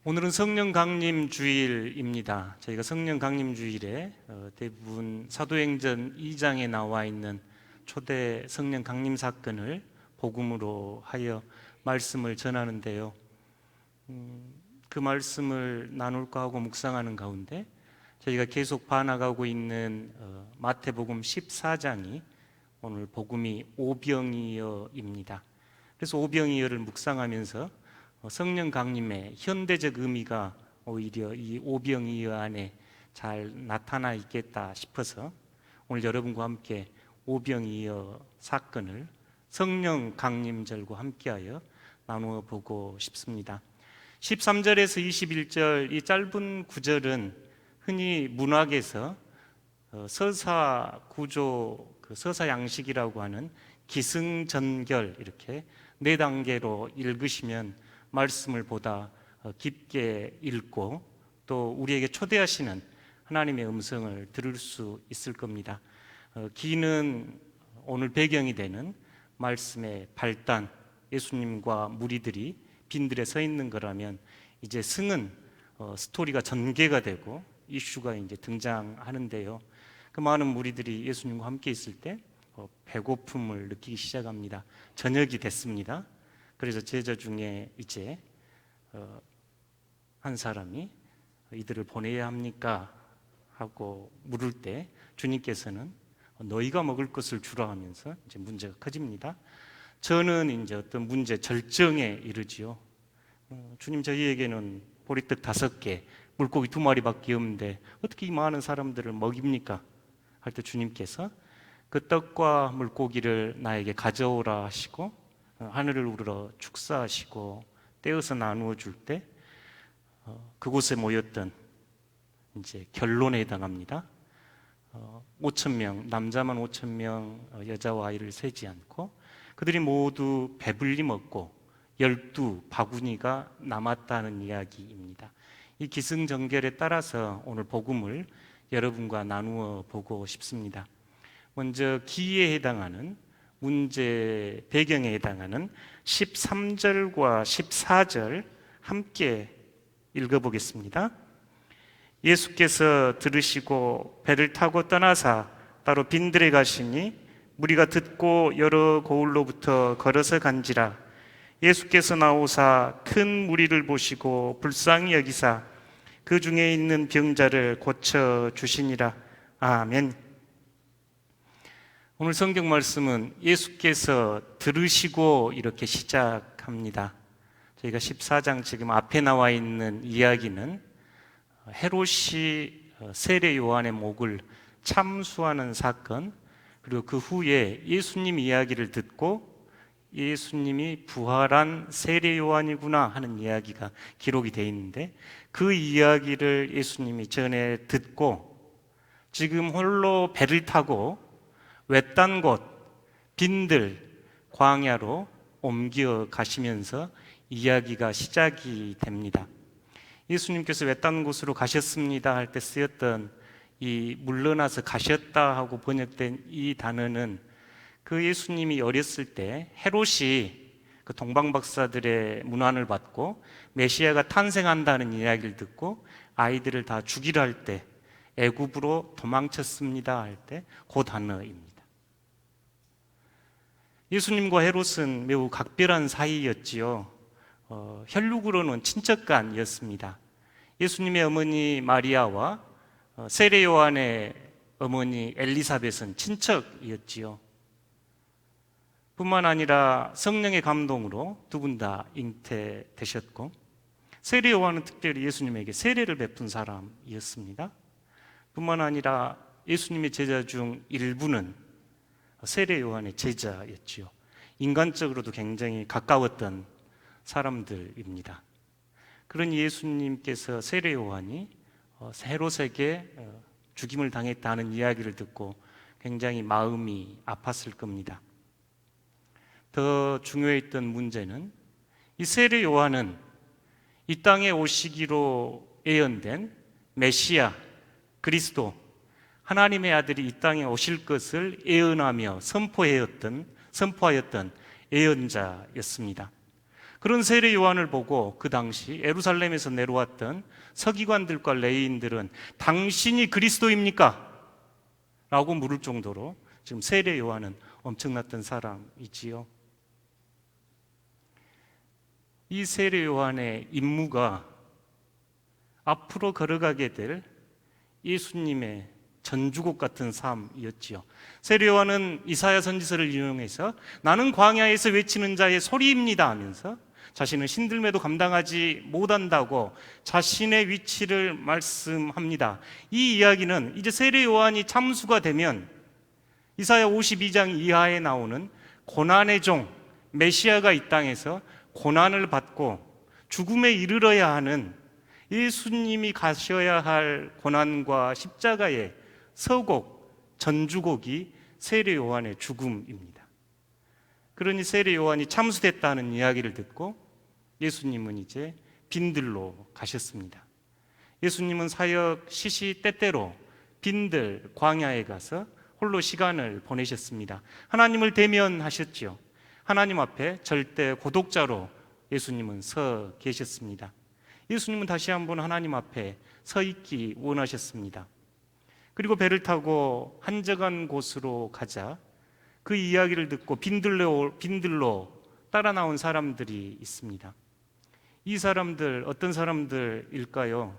오늘은 성령 강림 주일입니다. 저희가 성령 강림 주일에 대부분 사도행전 2장에 나와 있는 초대 성령 강림 사건을 복음으로 하여 말씀을 전하는데요. 그 말씀을 나눌까 하고 묵상하는 가운데 저희가 계속 봐나가고 있는 마태복음 14장이 오늘 복음이 오병이어입니다. 그래서 오병이어를 묵상하면서 성령 강림의 현대적 의미가 오히려 이 오병이어 안에 잘 나타나 있겠다 싶어서 오늘 여러분과 함께 오병이어 사건을 성령 강림절과 함께하여 나누어 보고 싶습니다. 13절에서 21절 이 짧은 구절은 흔히 문학에서 서사 구조, 서사 양식이라고 하는 기승전결 이렇게 4단계로 읽으시면 말씀을 보다 깊게 읽고 또 우리에게 초대하시는 하나님의 음성을 들을 수 있을 겁니다. 기는 오늘 배경이 되는 말씀의 발단, 예수님과 무리들이 빈들에 서 있는 거라면 이제 승은 스토리가 전개가 되고 이슈가 이제 등장하는데요. 그 많은 무리들이 예수님과 함께 있을 때 배고픔을 느끼기 시작합니다. 저녁이 됐습니다. 그래서 제자 중에 이제 한 사람이 이들을 보내야 합니까? 하고 물을 때 주님께서는 너희가 먹을 것을 주라 하면서 이제 문제가 커집니다. 저는 이제 어떤 문제 절정에 이르지요. 주님, 저희에게는 보리떡 5개, 물고기 2마리밖에 없는데 어떻게 이 많은 사람들을 먹입니까? 할 때 주님께서 그 떡과 물고기를 나에게 가져오라 하시고 하늘을 우러러 축사하시고 떼어서 나누어 줄 때 그곳에 모였던 이제 결론에 해당합니다. 5,000명, 남자만 5,000명, 여자와 아이를 세지 않고 그들이 모두 배불리 먹고 12바구니가 남았다는 이야기입니다. 이 기승전결에 따라서 오늘 복음을 여러분과 나누어 보고 싶습니다. 먼저 기에 해당하는 문제 배경에 해당하는 13절과 14절 함께 읽어보겠습니다. 예수께서 들으시고 배를 타고 떠나사 따로 빈들에 가시니 무리가 듣고 여러 고을로부터 걸어서 간지라. 예수께서 나오사 큰 무리를 보시고 불쌍히 여기사 그 중에 있는 병자를 고쳐 주시니라. 아멘. 오늘 성경 말씀은 예수께서 들으시고 이렇게 시작합니다. 저희가 14장 지금 앞에 나와 있는 이야기는 헤롯이 세례 요한의 목을 참수하는 사건, 그리고 그 후에 예수님 이야기를 듣고 예수님이 부활한 세례 요한이구나 하는 이야기가 기록이 되어 있는데 그 이야기를 예수님이 전에 듣고 지금 홀로 배를 타고 외딴 곳, 빈들, 광야로 옮겨 가시면서 이야기가 시작이 됩니다. 예수님께서 외딴 곳으로 가셨습니다 할 때 쓰였던 이 물러나서 가셨다 하고 번역된 이 단어는 그 예수님이 어렸을 때 헤롯이 그 동방박사들의 문안을 받고 메시아가 탄생한다는 이야기를 듣고 아이들을 다 죽이려 할 때 애굽으로 도망쳤습니다 할 때 그 단어입니다. 예수님과 헤롯은 매우 각별한 사이였지요. 혈육으로는 친척간이었습니다. 예수님의 어머니 마리아와 세례 요한의 어머니 엘리사벳은 친척이었지요. 뿐만 아니라 성령의 감동으로 두 분 다 잉태되셨고 세례 요한은 특별히 예수님에게 세례를 베푼 사람이었습니다. 뿐만 아니라 예수님의 제자 중 일부는 세례 요한의 제자였지요. 인간적으로도 굉장히 가까웠던 사람들입니다. 그런 예수님께서 세례 요한이 헤롯에게 죽임을 당했다는 이야기를 듣고 굉장히 마음이 아팠을 겁니다. 더 중요했던 문제는 이 세례 요한은 이 땅에 오시기로 예언된 메시아, 그리스도, 하나님의 아들이 이 땅에 오실 것을 예언하며 선포하였던 예언자였습니다. 그런 세례 요한을 보고 그 당시 예루살렘에서 내려왔던 서기관들과 레위인들은 당신이 그리스도입니까? 라고 물을 정도로 지금 세례 요한은 엄청났던 사람이지요. 이 세례 요한의 임무가 앞으로 걸어가게 될 예수님의 전주곡 같은 삶이었지요. 세례 요한은 이사야 선지서를 인용해서 나는 광야에서 외치는 자의 소리입니다 하면서 자신은 신들매도 감당하지 못한다고 자신의 위치를 말씀합니다. 이 이야기는 이제 세례 요한이 참수가 되면 이사야 52장 이하에 나오는 고난의 종 메시아가 이 땅에서 고난을 받고 죽음에 이르러야 하는 예수님이 가셔야 할 고난과 십자가의 서곡, 전주곡이 세례 요한의 죽음입니다. 그러니 세례 요한이 참수됐다는 이야기를 듣고 예수님은 이제 빈들로 가셨습니다. 예수님은 사역 시시때때로 빈들 광야에 가서 홀로 시간을 보내셨습니다. 하나님을 대면하셨죠. 하나님 앞에 절대 고독자로 예수님은 서 계셨습니다. 예수님은 다시 한번 하나님 앞에 서 있기 원하셨습니다. 그리고 배를 타고 한적한 곳으로 가자 그 이야기를 듣고 빈들로 따라 나온 사람들이 있습니다. 이 사람들 어떤 사람들일까요?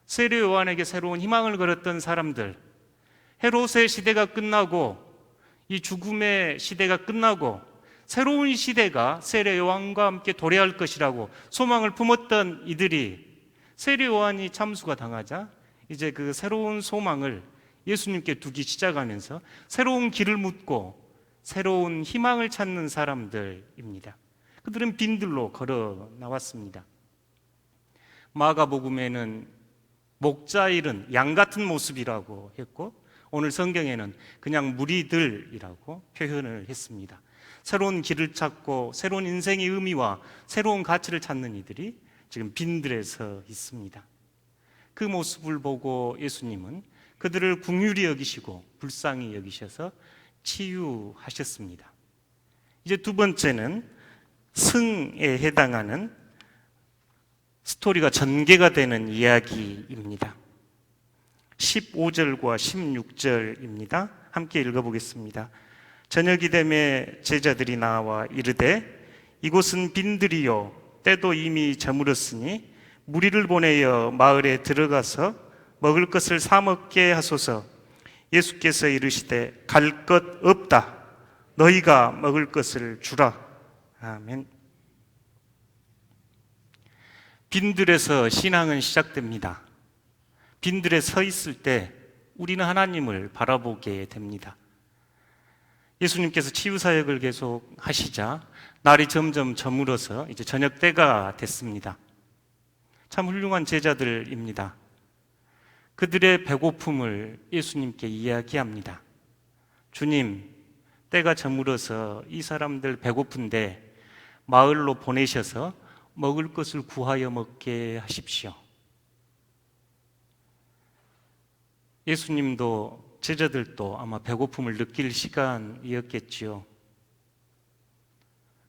세례 요한에게 새로운 희망을 걸었던 사람들, 헤롯의 시대가 끝나고 이 죽음의 시대가 끝나고 새로운 시대가 세례 요한과 함께 도래할 것이라고 소망을 품었던 이들이 세례 요한이 참수가 당하자 이제 그 새로운 소망을 예수님께 두기 시작하면서 새로운 길을 묻고 새로운 희망을 찾는 사람들입니다. 그들은 빈들로 걸어 나왔습니다. 마가복음에는 목자 잃은 양 같은 모습이라고 했고 오늘 성경에는 그냥 무리들이라고 표현을 했습니다. 새로운 길을 찾고 새로운 인생의 의미와 새로운 가치를 찾는 이들이 지금 빈들에 서 있습니다. 그 모습을 보고 예수님은 그들을 긍휼히 여기시고 불쌍히 여기셔서 치유하셨습니다. 이제 두 번째는 승에 해당하는 스토리가 전개가 되는 이야기입니다. 15절과 16절입니다. 함께 읽어보겠습니다. 저녁이 되매 제자들이 나와 이르되 이곳은 빈들이요 때도 이미 저물었으니 무리를 보내어 마을에 들어가서 먹을 것을 사 먹게 하소서. 예수께서 이르시되 갈 것 없다. 너희가 먹을 것을 주라. 아멘. 빈들에서 신앙은 시작됩니다. 빈들에 서 있을 때 우리는 하나님을 바라보게 됩니다. 예수님께서 치유사역을 계속 하시자 날이 점점 저물어서 이제 저녁 때가 됐습니다. 참 훌륭한 제자들입니다. 그들의 배고픔을 예수님께 이야기합니다. 주님, 때가 저물어서 이 사람들 배고픈데 마을로 보내셔서 먹을 것을 구하여 먹게 하십시오. 예수님도 제자들도 아마 배고픔을 느낄 시간이었겠지요.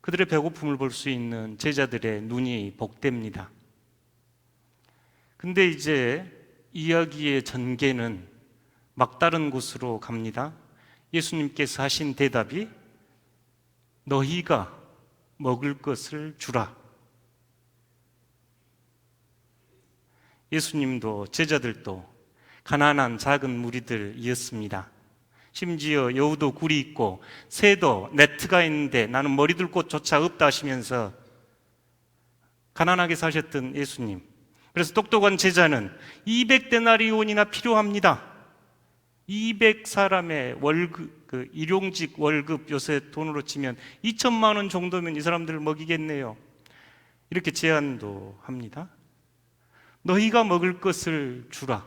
그들의 배고픔을 볼 수 있는 제자들의 눈이 복됩니다. 근데 이제 이야기의 전개는 막다른 곳으로 갑니다. 예수님께서 하신 대답이 너희가 먹을 것을 주라. 예수님도 제자들도 가난한 작은 무리들이었습니다. 심지어 여우도 굴이 있고 새도 네트가 있는데 나는 머리 둘 곳조차 없다 하시면서 가난하게 사셨던 예수님. 그래서 똑똑한 제자는 200데나리온이나 필요합니다. 200사람의 월급, 일용직 월급 요새 돈으로 치면 2천만 원 정도면 이 사람들을 먹이겠네요. 이렇게 제안도 합니다. 너희가 먹을 것을 주라.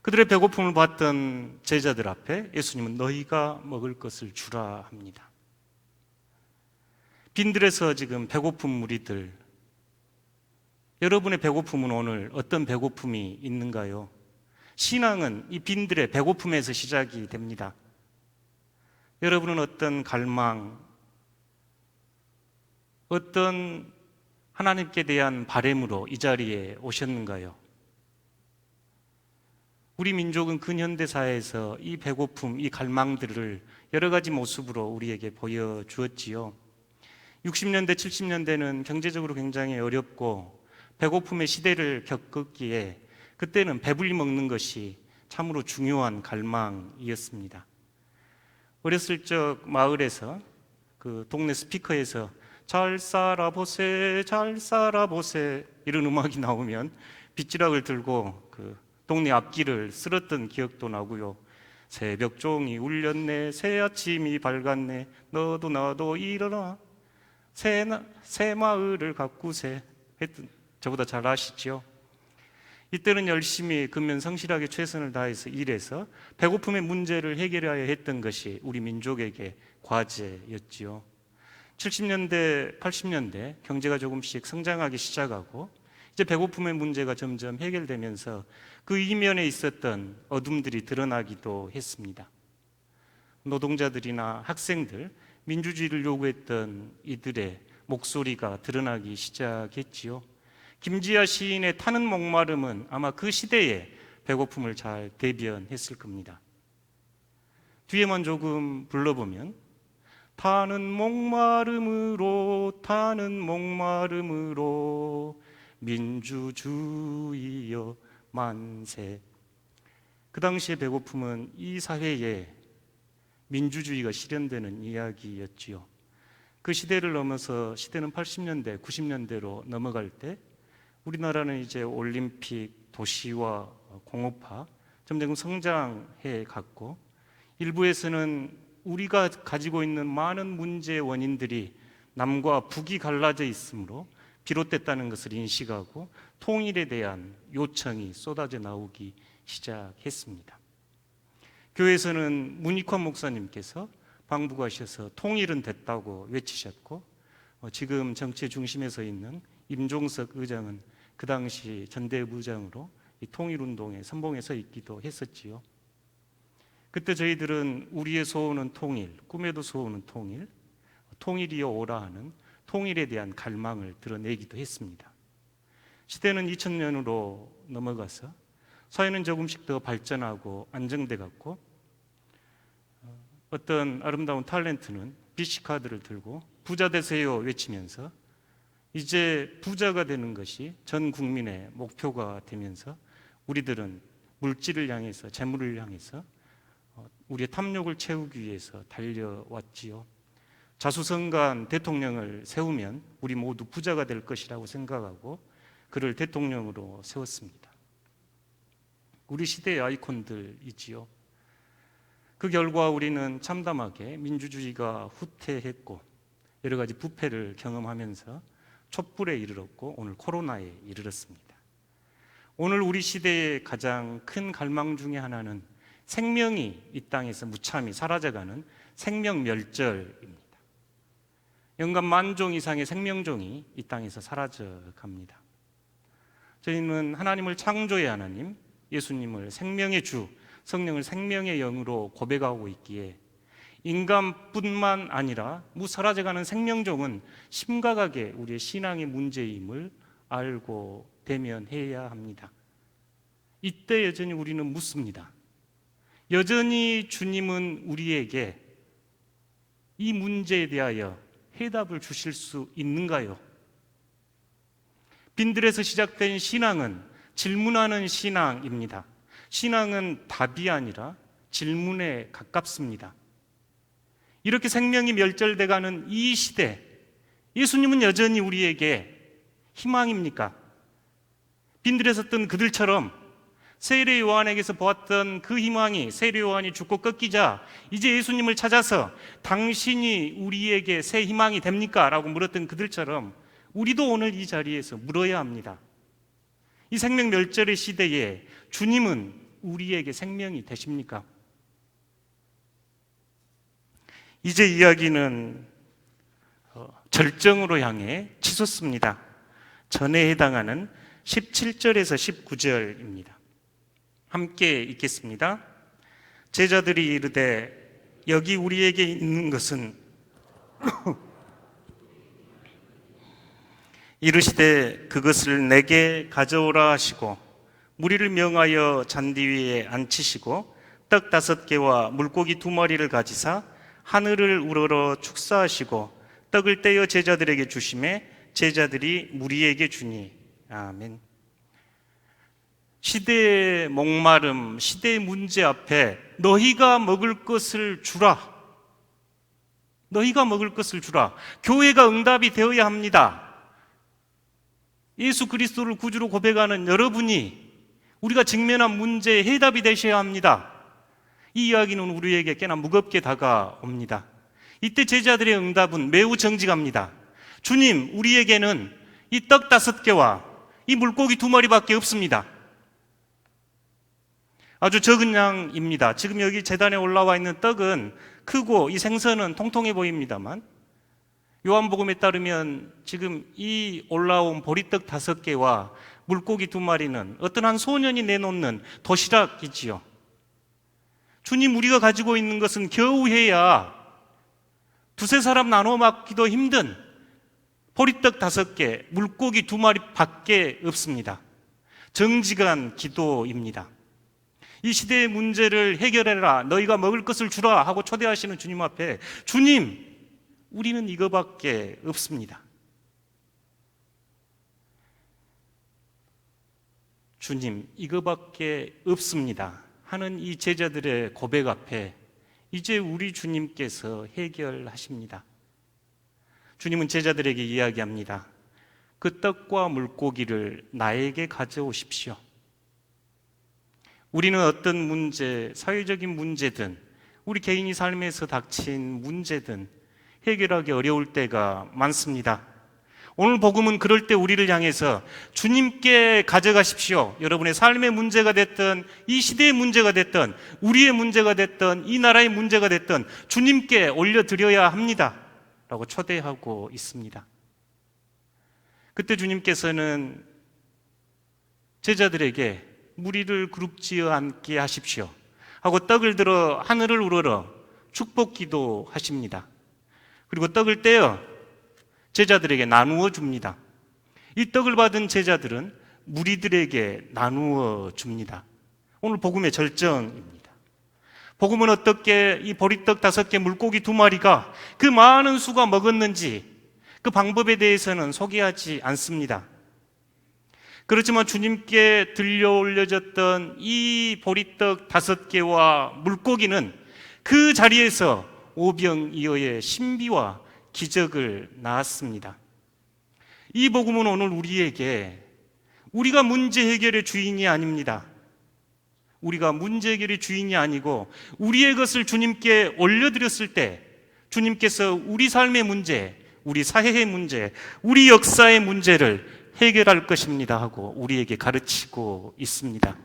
그들의 배고픔을 봤던 제자들 앞에 예수님은 너희가 먹을 것을 주라 합니다. 빈들에서 지금 배고픈 무리들, 여러분의 배고픔은 오늘 어떤 배고픔이 있는가요? 신앙은 이 빈들의 배고픔에서 시작이 됩니다. 여러분은 어떤 갈망, 어떤 하나님께 대한 바램으로 이 자리에 오셨는가요? 우리 민족은 근현대사에서 이 배고픔, 이 갈망들을 여러 가지 모습으로 우리에게 보여주었지요. 60년대, 70년대는 경제적으로 굉장히 어렵고 배고픔의 시대를 겪었기에 그때는 배불리 먹는 것이 참으로 중요한 갈망이었습니다. 어렸을 적 마을에서 그 동네 스피커에서 잘 살아보세, 잘 살아보세 이런 음악이 나오면 빗지락을 들고 그 동네 앞길을 쓸었던 기억도 나고요. 새벽종이 울렸네, 새 아침이 밝았네, 너도 나도 일어나, 새 마을을 가꾸세 했던, 저보다 잘 아시죠? 이때는 열심히 근면 성실하게 최선을 다해서 일해서 배고픔의 문제를 해결해야 했던 것이 우리 민족에게 과제였지요. 70년대, 80년대 경제가 조금씩 성장하기 시작하고 이제 배고픔의 문제가 점점 해결되면서 그 이면에 있었던 어둠들이 드러나기도 했습니다. 노동자들이나 학생들, 민주주의를 요구했던 이들의 목소리가 드러나기 시작했지요. 김지아 시인의 타는 목마름은 아마 그 시대의 배고픔을 잘 대변했을 겁니다. 뒤에만 조금 불러보면 타는 목마름으로 타는 목마름으로 민주주의여 만세. 그 당시의 배고픔은 이 사회에 민주주의가 실현되는 이야기였지요. 그 시대를 넘어서 시대는 80년대, 90년대로 넘어갈 때 우리나라는 이제 올림픽, 도시화, 공업화 점점 성장해 갔고 일부에서는 우리가 가지고 있는 많은 문제의 원인들이 남과 북이 갈라져 있으므로 비롯됐다는 것을 인식하고 통일에 대한 요청이 쏟아져 나오기 시작했습니다. 교회에서는 문익환 목사님께서 방북하셔서 통일은 됐다고 외치셨고 지금 정치의 중심에 서 있는 임종석 의장은 그 당시 전대부 의장으로 이 통일운동에 선봉에 서 있기도 했었지요. 그때 저희들은 우리의 소원은 통일, 꿈에도 소원은 통일, 통일이여 오라 하는 통일에 대한 갈망을 드러내기도 했습니다. 시대는 2000년으로 넘어가서 사회는 조금씩 더 발전하고 안정돼 갔고 어떤 아름다운 탤런트는 BC카드를 들고 부자 되세요 외치면서 이제 부자가 되는 것이 전 국민의 목표가 되면서 우리들은 물질을 향해서 재물을 향해서 우리의 탐욕을 채우기 위해서 달려왔지요. 자수성가한 대통령을 세우면 우리 모두 부자가 될 것이라고 생각하고 그를 대통령으로 세웠습니다. 우리 시대의 아이콘들이지요. 그 결과 우리는 참담하게 민주주의가 후퇴했고 여러 가지 부패를 경험하면서 촛불에 이르렀고 오늘 코로나에 이르렀습니다. 오늘 우리 시대의 가장 큰 갈망 중에 하나는 생명이 이 땅에서 무참히 사라져가는 생명멸절입니다. 연간 10,000종 이상의 생명종이 이 땅에서 사라져갑니다. 저희는 하나님을 창조의 하나님, 예수님을 생명의 주, 성령을 생명의 영으로 고백하고 있기에 인간뿐만 아니라 사라져가는 생명종은 심각하게 우리의 신앙의 문제임을 알고 대면해야 합니다. 이때 여전히 우리는 묻습니다. 여전히 주님은 우리에게 이 문제에 대하여 해답을 주실 수 있는가요? 빈들에서 시작된 신앙은 질문하는 신앙입니다. 신앙은 답이 아니라 질문에 가깝습니다. 이렇게 생명이 멸절돼가는 이 시대, 예수님은 여전히 우리에게 희망입니까? 빈들에서 뜬 그들처럼 세례 요한에게서 보았던 그 희망이 세례 요한이 죽고 꺾이자 이제 예수님을 찾아서 당신이 우리에게 새 희망이 됩니까? 라고 물었던 그들처럼 우리도 오늘 이 자리에서 물어야 합니다. 이 생명 멸절의 시대에 주님은 우리에게 생명이 되십니까? 이제 이야기는 절정으로 향해 치솟습니다. 전에 해당하는 17절에서 19절입니다. 함께 읽겠습니다. 제자들이 이르되 여기 우리에게 있는 것은 이르시되 그것을 내게 가져오라 하시고 무리를 명하여 잔디 위에 앉히시고 떡 5개와 물고기 2마리를 가지사 하늘을 우러러 축사하시고 떡을 떼어 제자들에게 주시매 제자들이 무리에게 주니. 아멘. 시대의 목마름, 시대의 문제 앞에 너희가 먹을 것을 주라. 너희가 먹을 것을 주라. 교회가 응답이 되어야 합니다. 예수 그리스도를 구주로 고백하는 여러분이 우리가 직면한 문제에 해답이 되셔야 합니다. 이 이야기는 우리에게 꽤나 무겁게 다가옵니다. 이때 제자들의 응답은 매우 정직합니다. 주님, 우리에게는 이 떡 5개와 이 물고기 2마리밖에 없습니다. 아주 적은 양입니다. 지금 여기 제단에 올라와 있는 떡은 크고 이 생선은 통통해 보입니다만 요한복음에 따르면 지금 이 올라온 보리떡 5개와 물고기 2마리는 어떤 한 소년이 내놓는 도시락이지요. 주님, 우리가 가지고 있는 것은 겨우 해야 2-3사람 나눠 먹기도 힘든 보리떡 5개, 물고기 2마리밖에 없습니다. 정직한 기도입니다. 이 시대의 문제를 해결해라, 너희가 먹을 것을 주라 하고 초대하시는 주님 앞에 주님, 우리는 이거밖에 없습니다. 주님, 이거밖에 없습니다 하는 이 제자들의 고백 앞에 이제 우리 주님께서 해결하십니다. 주님은 제자들에게 이야기합니다. 그 떡과 물고기를 나에게 가져오십시오. 우리는 어떤 문제, 사회적인 문제든 우리 개인이 삶에서 닥친 문제든 해결하기 어려울 때가 많습니다. 오늘 복음은 그럴 때 우리를 향해서 주님께 가져가십시오. 여러분의 삶의 문제가 됐든 이 시대의 문제가 됐든 우리의 문제가 됐든 이 나라의 문제가 됐든 주님께 올려드려야 합니다 라고 초대하고 있습니다. 그때 주님께서는 제자들에게 무리를 그룹지어 앉게 하십시오 하고 떡을 들어 하늘을 우러러 축복 기도하십니다. 그리고 떡을 떼어 제자들에게 나누어 줍니다. 이 떡을 받은 제자들은 무리들에게 나누어 줍니다. 오늘 복음의 절정입니다. 복음은 어떻게 이 보리떡 5개, 물고기 2마리가 그 많은 수가 먹었는지 그 방법에 대해서는 소개하지 않습니다. 그렇지만 주님께 들려 올려졌던 이 보리떡 5개와 물고기는 그 자리에서 오병이어의 신비와 기적을 낳았습니다. 이 복음은 오늘 우리에게 우리가 문제 해결의 주인이 아닙니다. 우리가 문제 해결의 주인이 아니고 우리의 것을 주님께 올려드렸을 때 주님께서 우리 삶의 문제, 우리 사회의 문제, 우리 역사의 문제를 해결할 것입니다 하고 우리에게 가르치고 있습니다.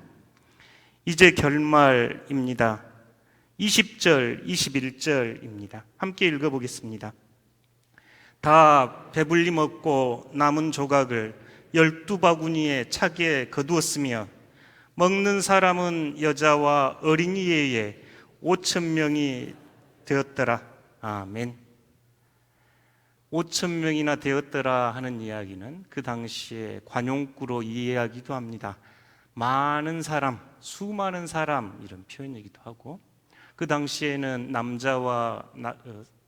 이제 결말입니다. 20절, 21절입니다. 함께 읽어보겠습니다. 다 배불리 먹고 남은 조각을 12바구니에 차게 거두었으며 먹는 사람은 여자와 어린이 외에 5,000명이 되었더라. 아멘. 5,000명이나 되었더라 하는 이야기는 그 당시에 관용구로 이해하기도 합니다. 많은 사람, 수많은 사람 이런 표현이기도 하고 그 당시에는 남자와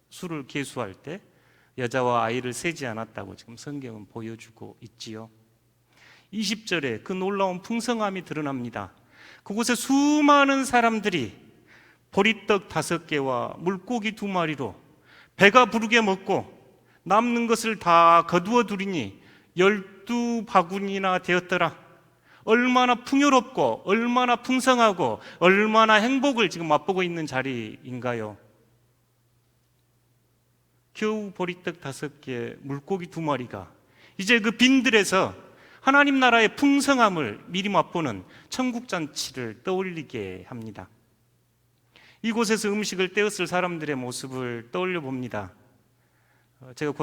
수를 계수할 때 여자와 아이를 세지 않았다고 지금 성경은 보여주고 있지요. 20절에 그 놀라운 풍성함이 드러납니다. 그곳에 수많은 사람들이 보리떡 5개와 물고기 2마리로 배가 부르게 먹고 남는 것을 다 거두어 두리니 12바구니나 되었더라. 얼마나 풍요롭고 얼마나 풍성하고 얼마나 행복을 지금 맛보고 있는 자리인가요? 겨우 보리떡 5개, 물고기 2마리가 이제 그 빈들에서 하나님 나라의 풍성함을 미리 맛보는 천국잔치를 떠올리게 합니다. 이곳에서 음식을 떼었을 사람들의 모습을 떠올려 봅니다. 제가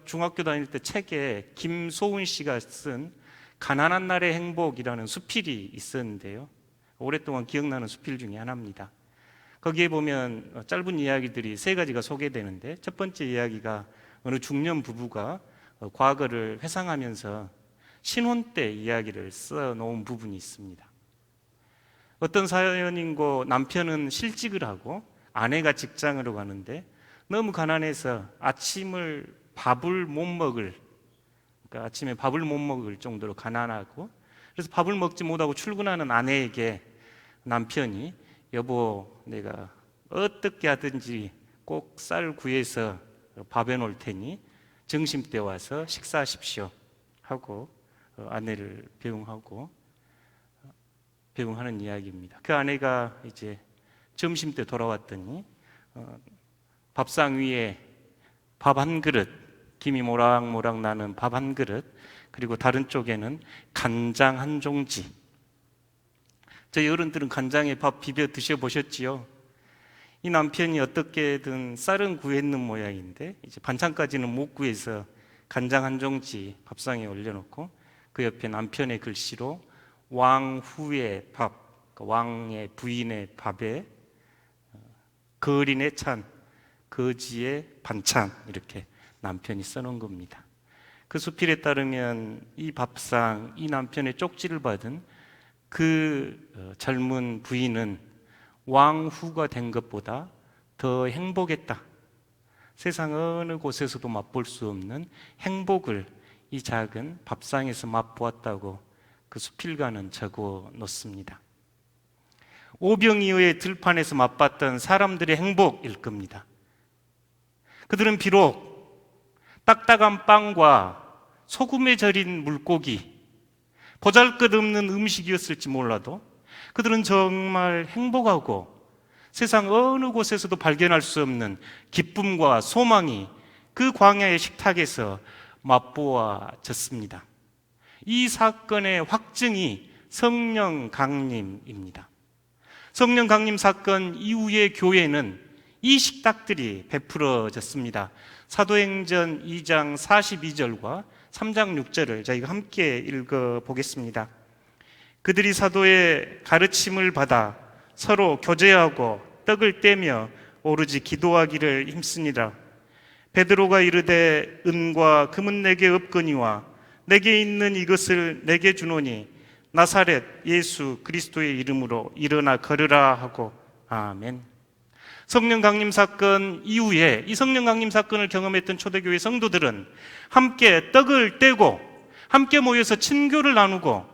중학교 다닐 때 책에 김소은 씨가 쓴 가난한 날의 행복이라는 수필이 있었는데요. 오랫동안 기억나는 수필 중에 하나입니다. 거기에 보면 짧은 이야기들이 3가지가 소개되는데 첫 번째 이야기가 어느 중년 부부가 과거를 회상하면서 신혼 때 이야기를 써놓은 부분이 있습니다. 어떤 사연인고 남편은 실직을 하고 아내가 직장으로 가는데 너무 가난해서 밥을 못 먹을, 그러니까 아침에 밥을 못 먹을 정도로 가난하고, 그래서 밥을 먹지 못하고 출근하는 아내에게 남편이 여보, 내가 어떻게 하든지 꼭 쌀 구해서 밥해 놓을 테니 점심때 와서 식사하십시오 하고 아내를 배웅하는 이야기입니다. 그 아내가 이제 점심때 돌아왔더니 밥상 위에 밥 한 그릇, 김이 모락모락 나는 밥 한 그릇, 그리고 다른 쪽에는 간장 한 종지. 저희 어른들은 간장에 밥 비벼 드셔보셨지요? 이 남편이 어떻게든 쌀은 구했는 모양인데 이제 반찬까지는 못 구해서 간장 한 종지 밥상에 올려놓고 그 옆에 남편의 글씨로 왕후의 밥, 그러니까 왕의 부인의 밥에 거린의 찬, 거지의 반찬, 이렇게 남편이 써놓은 겁니다. 그 수필에 따르면 이 밥상, 이 남편의 쪽지를 받은 그 젊은 부인은 왕후가 된 것보다 더 행복했다. 세상 어느 곳에서도 맛볼 수 없는 행복을 이 작은 밥상에서 맛보았다고 그 수필가는 적어 놓습니다. 오병이어의 들판에서 맛봤던 사람들의 행복일 겁니다. 그들은 비록 딱딱한 빵과 소금에 절인 물고기, 보잘것없는 음식이었을지 몰라도 그들은 정말 행복하고 세상 어느 곳에서도 발견할 수 없는 기쁨과 소망이 그 광야의 식탁에서 맛보아졌습니다. 이 사건의 확증이 성령 강림입니다. 성령 강림 사건 이후의 교회는 이 식탁들이 베풀어졌습니다. 사도행전 2장 42절과 3장 6절을 저희가 함께 읽어보겠습니다. 그들이 사도의 가르침을 받아 서로 교제하고 떡을 떼며 오로지 기도하기를 힘쓰니라. 베드로가 이르되 은과 금은 내게 없거니와 내게 있는 이것을 내게 주노니 나사렛 예수 그리스도의 이름으로 일어나 걸으라 하고. 아멘. 성령 강림 사건 이후에 이 성령 강림 사건을 경험했던 초대교회 성도들은 함께 떡을 떼고 함께 모여서 친교를 나누고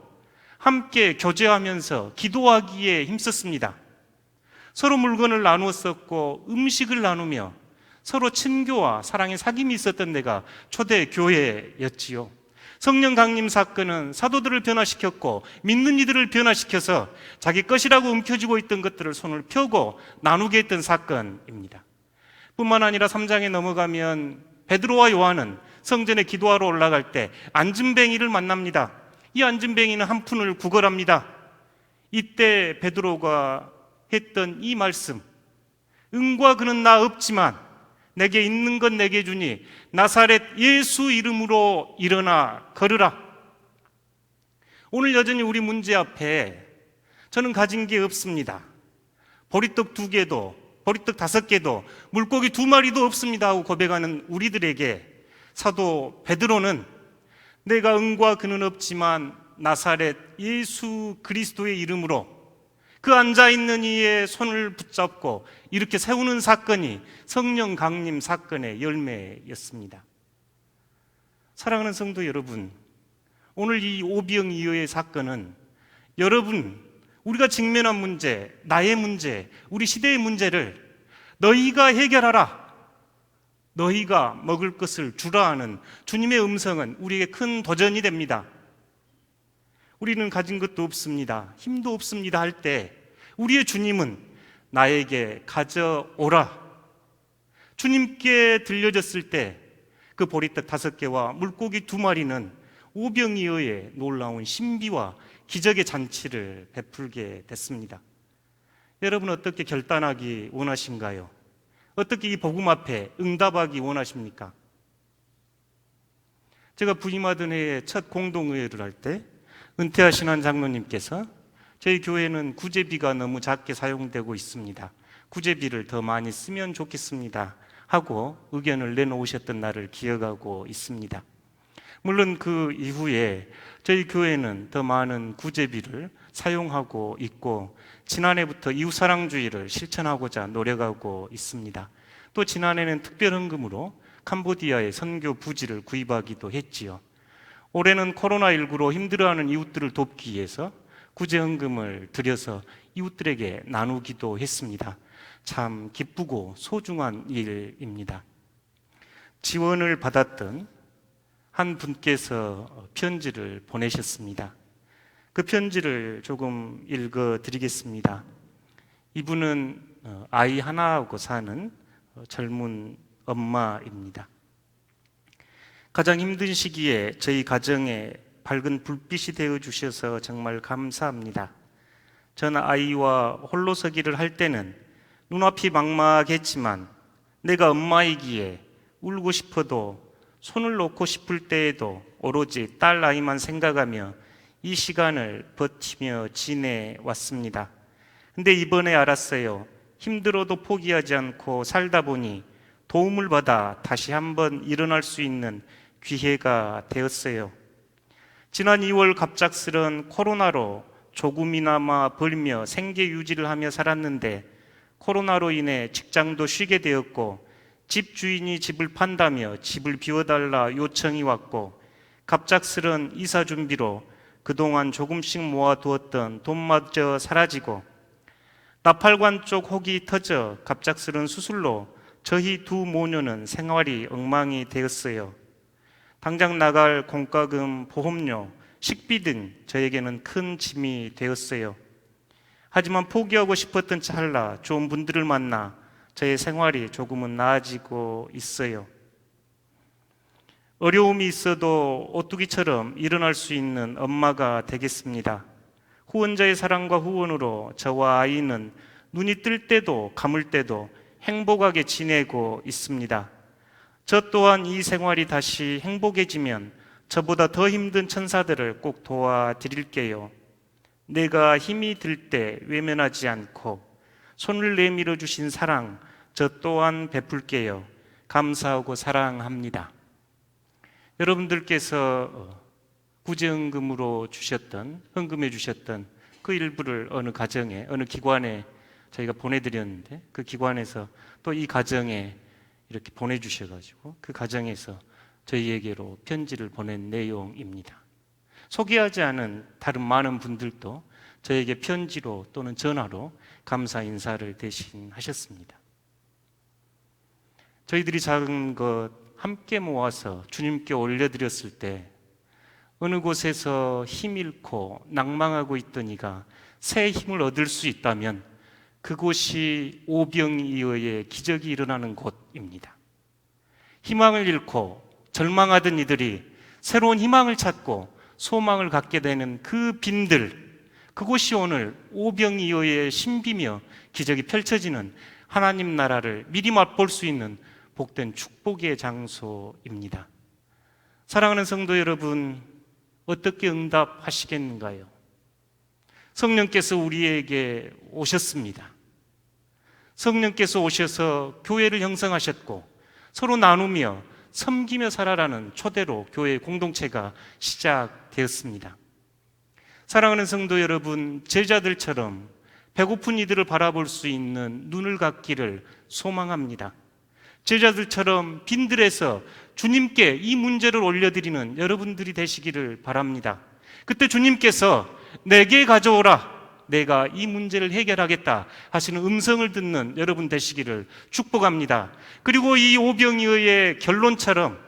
함께 교제하면서 기도하기에 힘썼습니다. 서로 물건을 나누었었고 음식을 나누며 서로 친교와 사랑의 사귐이 있었던 데가 초대교회였지요. 성령 강림 사건은 사도들을 변화시켰고 믿는 이들을 변화시켜서 자기 것이라고 움켜쥐고 있던 것들을 손을 펴고 나누게 했던 사건입니다. 뿐만 아니라 3장에 넘어가면 베드로와 요한은 성전에 기도하러 올라갈 때 안진뱅이를 만납니다. 이 안진뱅이는 한 푼을 구걸합니다. 이때 베드로가 했던 이 말씀, 은과 금은 나 없지만 내게 있는 건 내게 주니 나사렛 예수 이름으로 일어나 걸으라. 오늘 여전히 우리 문제 앞에 저는 가진 게 없습니다. 보리떡 2개도 보리떡 5개도 물고기 2마리도 없습니다 하고 고백하는 우리들에게 사도 베드로는 내가 은과 금은 없지만 나사렛 예수 그리스도의 이름으로 그 앉아있는 이의 손을 붙잡고 이렇게 세우는 사건이 성령 강림 사건의 열매였습니다. 사랑하는 성도 여러분, 오늘 이 오병이어의 사건은 여러분, 우리가 직면한 문제, 나의 문제, 우리 시대의 문제를 너희가 해결하라, 너희가 먹을 것을 주라 하는 주님의 음성은 우리에게 큰 도전이 됩니다. 우리는 가진 것도 없습니다, 힘도 없습니다 할 때 우리의 주님은 나에게 가져오라. 주님께 들려졌을 때 그 보리떡 5개와 물고기 2마리는 오병이어의 놀라운 신비와 기적의 잔치를 베풀게 됐습니다. 여러분 어떻게 결단하기 원하신가요? 어떻게 이 복음 앞에 응답하기 원하십니까? 제가 부임하던 해에 첫 공동의회를 할 때 은퇴하신 한 장로님께서 저희 교회는 구제비가 너무 작게 사용되고 있습니다, 구제비를 더 많이 쓰면 좋겠습니다 하고 의견을 내놓으셨던 날을 기억하고 있습니다. 물론 그 이후에 저희 교회는 더 많은 구제비를 사용하고 있고 지난해부터 이웃사랑주의를 실천하고자 노력하고 있습니다. 또 지난해는 특별헌금으로 캄보디아의 선교 부지를 구입하기도 했지요. 올해는 코로나19로 힘들어하는 이웃들을 돕기 위해서 구제헌금을 들여서 이웃들에게 나누기도 했습니다. 참 기쁘고 소중한 일입니다. 지원을 받았던 한 분께서 편지를 보내셨습니다. 그 편지를 조금 읽어드리겠습니다. 이분은 아이 하나하고 사는 젊은 엄마입니다. 가장 힘든 시기에 저희 가정에 밝은 불빛이 되어 주셔서 정말 감사합니다. 전 아이와 홀로 서기를 할 때는 눈앞이 막막했지만 내가 엄마이기에 울고 싶어도 손을 놓고 싶을 때에도 오로지 딸 아이만 생각하며 이 시간을 버티며 지내왔습니다. 근데 이번에 알았어요. 힘들어도 포기하지 않고 살다 보니 도움을 받아 다시 한번 일어날 수 있는 기회가 되었어요. 지난 2월 갑작스런 코로나로 조금이나마 벌며 생계 유지를 하며 살았는데 코로나로 인해 직장도 쉬게 되었고 집주인이 집을 판다며 집을 비워달라 요청이 왔고 갑작스런 이사 준비로 그동안 조금씩 모아두었던 돈마저 사라지고 나팔관 쪽 혹이 터져 갑작스런 수술로 저희 두 모녀는 생활이 엉망이 되었어요. 당장 나갈 공과금, 보험료, 식비 등 저에게는 큰 짐이 되었어요. 하지만 포기하고 싶었던 찰나 좋은 분들을 만나 저의 생활이 조금은 나아지고 있어요. 어려움이 있어도 오뚜기처럼 일어날 수 있는 엄마가 되겠습니다. 후원자의 사랑과 후원으로 저와 아이는 눈이 뜰 때도 감을 때도 행복하게 지내고 있습니다. 저 또한 이 생활이 다시 행복해지면 저보다 더 힘든 천사들을 꼭 도와드릴게요. 내가 힘이 들 때 외면하지 않고 손을 내밀어 주신 사랑 저 또한 베풀게요. 감사하고 사랑합니다. 여러분들께서 구제헌금으로 주셨던, 헌금해 주셨던 그 일부를 어느 가정에, 어느 기관에 저희가 보내드렸는데 그 기관에서 또 이 가정에 이렇게 보내주셔가지고 그 가정에서 저희에게로 편지를 보낸 내용입니다. 소개하지 않은 다른 많은 분들도 저에게 편지로 또는 전화로 감사 인사를 대신하셨습니다. 저희들이 작은 것 함께 모아서 주님께 올려드렸을 때 어느 곳에서 힘 잃고 낭망하고 있던 이가 새 힘을 얻을 수 있다면 그곳이 오병이어의 기적이 일어나는 곳입니다. 희망을 잃고 절망하던 이들이 새로운 희망을 찾고 소망을 갖게 되는 그 빈들, 그곳이 오늘 오병이어의 신비며 기적이 펼쳐지는 하나님 나라를 미리 맛볼 수 있는 복된 축복의 장소입니다. 사랑하는 성도 여러분, 어떻게 응답하시겠는가요? 성령께서 우리에게 오셨습니다. 성령께서 오셔서 교회를 형성하셨고 서로 나누며 섬기며 살아라는 초대로 교회 공동체가 시작되었습니다. 사랑하는 성도 여러분, 제자들처럼 배고픈 이들을 바라볼 수 있는 눈을 갖기를 소망합니다. 제자들처럼 빈들에서 주님께 이 문제를 올려드리는 여러분들이 되시기를 바랍니다. 그때 주님께서 내게 가져오라, 내가 이 문제를 해결하겠다 하시는 음성을 듣는 여러분 되시기를 축복합니다. 그리고 이 오병이어의 결론처럼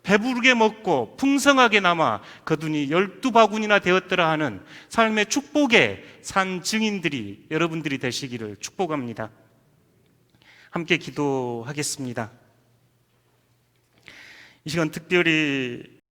배부르게 먹고 풍성하게 남아 거둔이 12바구니나 되었더라 하는 삶의 축복의 산 증인들이 여러분들이 되시기를 축복합니다. 함께 기도하겠습니다. 이 시간 특별히